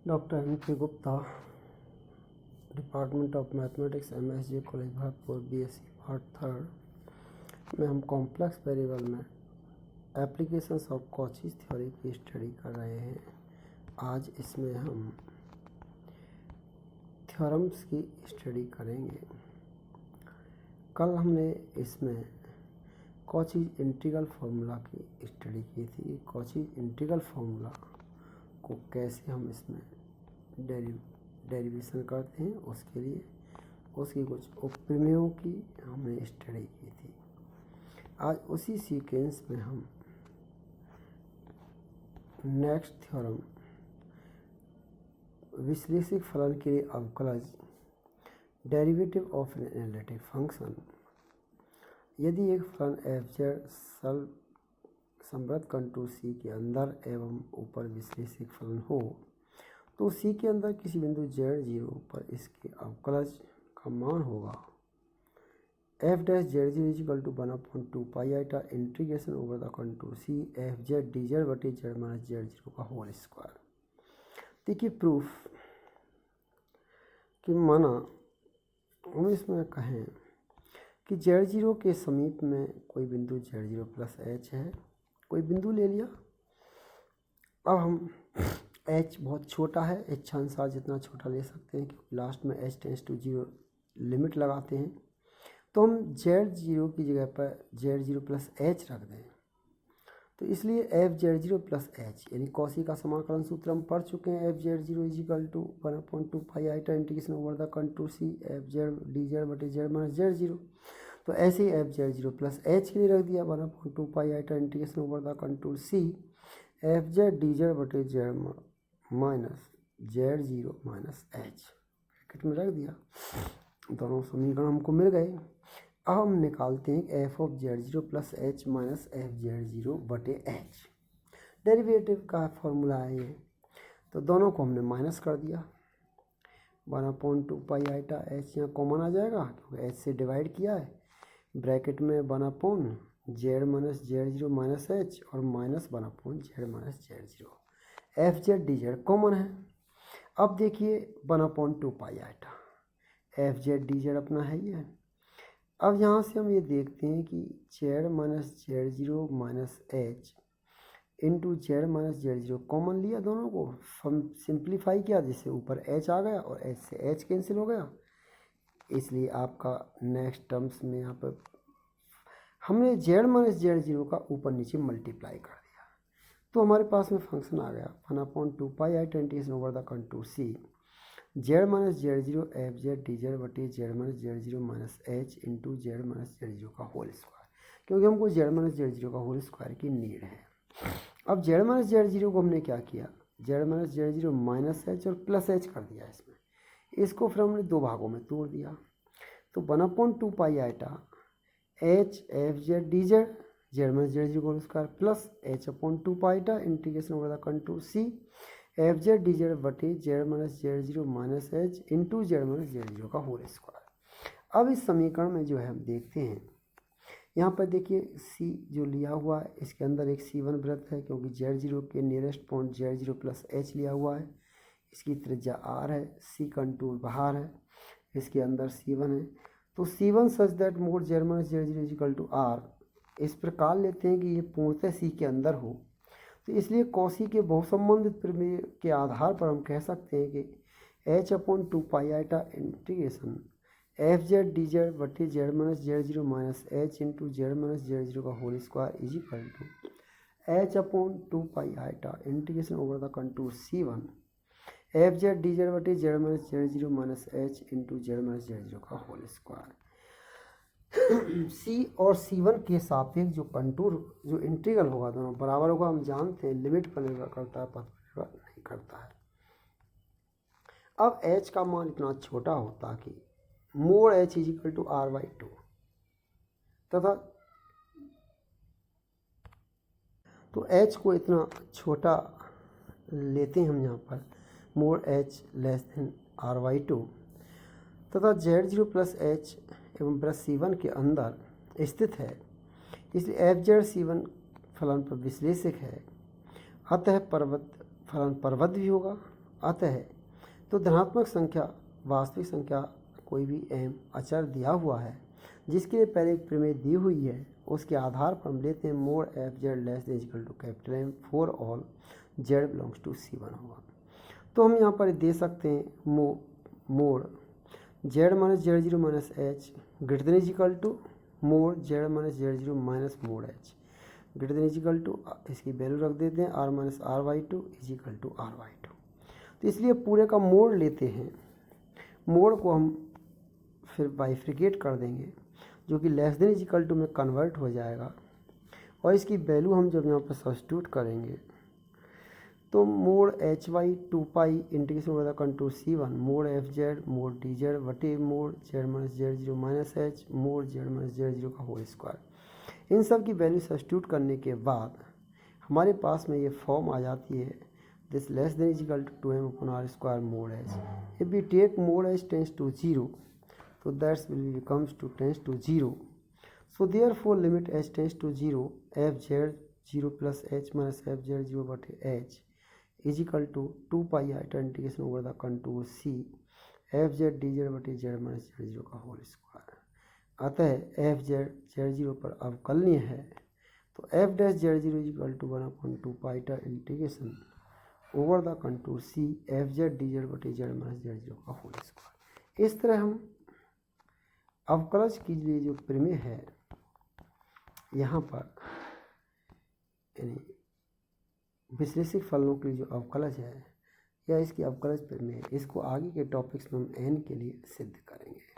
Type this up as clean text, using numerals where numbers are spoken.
Doctor MP. Gupta, department of mathematics, MSG college Bharatpur, BSc part third में हम complex variable में applications of कॉचीज़ theory की study कर रहे हैं। आज इसमें हम थ्योरम्स की स्टडी करेंगे। कल हमने इसमें कॉचीज़ इंटीग्रल फार्मूला की स्टडी की थी। कॉचीज़ इंटीग्रल फार्मूला को कैसे हम इसमें डेरिवेशन करते हैं, उसके लिए उसकी कुछ उपप्रमेयों की हमने स्टडी की थी। आज उसी सीक्वेंस में हम नेक्स्ट थ्योरम विश्लेषिक फलन के लिए अवकलज derivative of an analytic function. यदि एक फलन f(z) संवृत्त कंटूर C के अंदर एवं ऊपर विश्लेषिक फलन हो तो C के अंदर किसी बिंदु z0 पर इसके अवकलज का मान होगा f'(z0) 1/2 integration over the contour C f(z) dz/z-z0 का होल स्क्वायर। देखिए प्रूफ कि माना हम इसमें कहें कि z0 के समीप में कोई बिंदु z0 प्लस h है, कोई बिंदु ले लिया। अब हम h बहुत छोटा है, इच्छानुसार जितना छोटा ले सकते हैं क्योंकि लास्ट में h टेंस टू 0 लिमिट लगाते हैं। तो हम z0 की जगह पर z0 प्लस h रख दें, तो इसलिए f(z0) प्लस h यानी कॉसी का समाकलन सूत्र हम पढ़ चुके हैं। f(z0) = 1/2 integration over the contour C f(z) dz/z-z0। तो ऐसे ही f(z0) प्लस h के लिए रख दिया 1/2 integration over the contour C f(z) dz/z-z0 h bracket में रख दिया। दोनों समीकरण हमको मिल गए। अब हम निकालते हैं f(z0) plus h minus f(z0)/h। Derivative का फॉर्मूला है ये, तो दोनों को हमने माइनस कर दिया। 1/2 h यहाँ कॉमन आ जाएगा क्योंकि h से डिवाइड किया है। ब्रैकेट में 1/z minus z0 minus h और minus 1/z minus z0। f(z) dz common है। अब देखिए 1/2 f(z) dz अपना है ये। अब यहाँ से हम ये देखते हैं कि z minus z0 minus h into z minus z0 common लिया, दोनों को हम सिंप्लीफाई किया जिससे ऊपर h आ गया और h से h कैंसिल हो गया। इसलिए आपका नेक्स्ट टर्म्स में यहाँ पर हमने z माइनस z0 का ऊपर नीचे मल्टीप्लाई कर दिया, तो हमारे पास में फंक्शन आ गया 1/2 integration over the contour C z minus z0 f(z) dz/z minus z0 minus h into z minus z0 का होल स्क्वायर, क्योंकि हमको z माइनस z0 का होल स्क्वायर की नीड है। अब z माइनस z0 को हमने क्या किया, z minus z0 minus h और प्लस h कर दिया इसमें। इसको फिर हमने दो भागों में तोड़ दिया, तो 1/2 h f(z) dz z minus z0 का whole square plus h/2 integration over the contour C f(z) dz/z minus z0 minus h into z minus z0 का होल स्क्वायर। अब इस समीकरण में जो है हम देखते हैं, यहाँ पर देखिए C जो लिया हुआ है इसके अंदर एक C1 वृत्त है क्योंकि z0 के nearest point z0 plus h लिया हुआ है। इसकी त्रिज्या r है, C कंटूर बाहर है, इसके अंदर C1 है। तो C1 such that mode z minus z0 = r इस प्रकार लेते हैं कि ये पूर्णतः C के अंदर हो। तो इसलिए कॉसी के बहुसंबंधित प्रमेय के आधार पर हम कह सकते हैं कि h/2 integration f(z) dz/z minus z0 minus h into z minus z0 का whole square is equal to h/2 integration over the contour C1 f(z) dz/z minus z0 minus h into z minus z0 का whole square. C और C1 के सापेक्ष जो contour जो integral होगा दोनों बराबर होगा। हम जानते हैं लिमिट पर निर्भर करता है, पथ पर निर्भर नहीं करता है। अब h का मान इतना छोटा होता कि मोड h = r/2 तथा तो h को इतना छोटा लेते हैं हम यहाँ पर mode h less than r/2 तथा z0 प्लस h एवं प्लस C1 के अंदर स्थित है, इसलिए f(z) C1 फलन पर विश्लेषक है। अतः फलन परवत भी होगा अतः तो धनात्मक संख्या वास्तविक संख्या कोई भी m अचर दिया हुआ है जिसके लिए पहले एक प्रमेय दी हुई है, उसके आधार पर हम लेते हैं mod F z less than equal to capital M for all z belongs to C1 होगा। तो हम यहाँ पर दे सकते हैं mod Z minus Z zero minus h greater than equal to mod Z minus Z zero minus mod h greater than equal to, इसकी value रख देते हैं r minus r by two is equal to r by two. तो इसलिए पूरे का mode लेते हैं, मोड को हम फिर बाइफ्रिकेट कर देंगे जो कि लेस देन इक्वल टू में कन्वर्ट हो जाएगा, और इसकी वैल्यू हम जब यहाँ पर सब्स्टिट्यूट करेंगे तो mod H Y two pi integration over the contour C1 mod F Z mod D Z वटे mod Z minus Z zero minus H mod Z minus Z zero का होल स्क्वायर। इन सब की value substitute करने के बाद हमारे पास में ये फॉर्म आ जाती है this less than equal to 2m upon r square mod h. If we take mod h tends to 0 so that will becomes to tends to 0, so therefore limit h tends to 0 f z 0 plus h minus f z 0 but h is equal to 2 pi iota integration over the contour C f z dz but z minus z 0 का whole square. अतः f z z 0 पर अवकलनीय है, तो f dash z 0 is equal to 1/2 pi iota integration over the contour C f z dz but z minus z 0 का whole square. इस तरह हम अवकलज की जो प्रमेय है यहाँ पर यानी विश्लेषित फलनों के लिए जो अवकलज है या इसकी अवकलज प्रमेय, इसको आगे के टॉपिक्स में हम n के लिए सिद्ध करेंगे।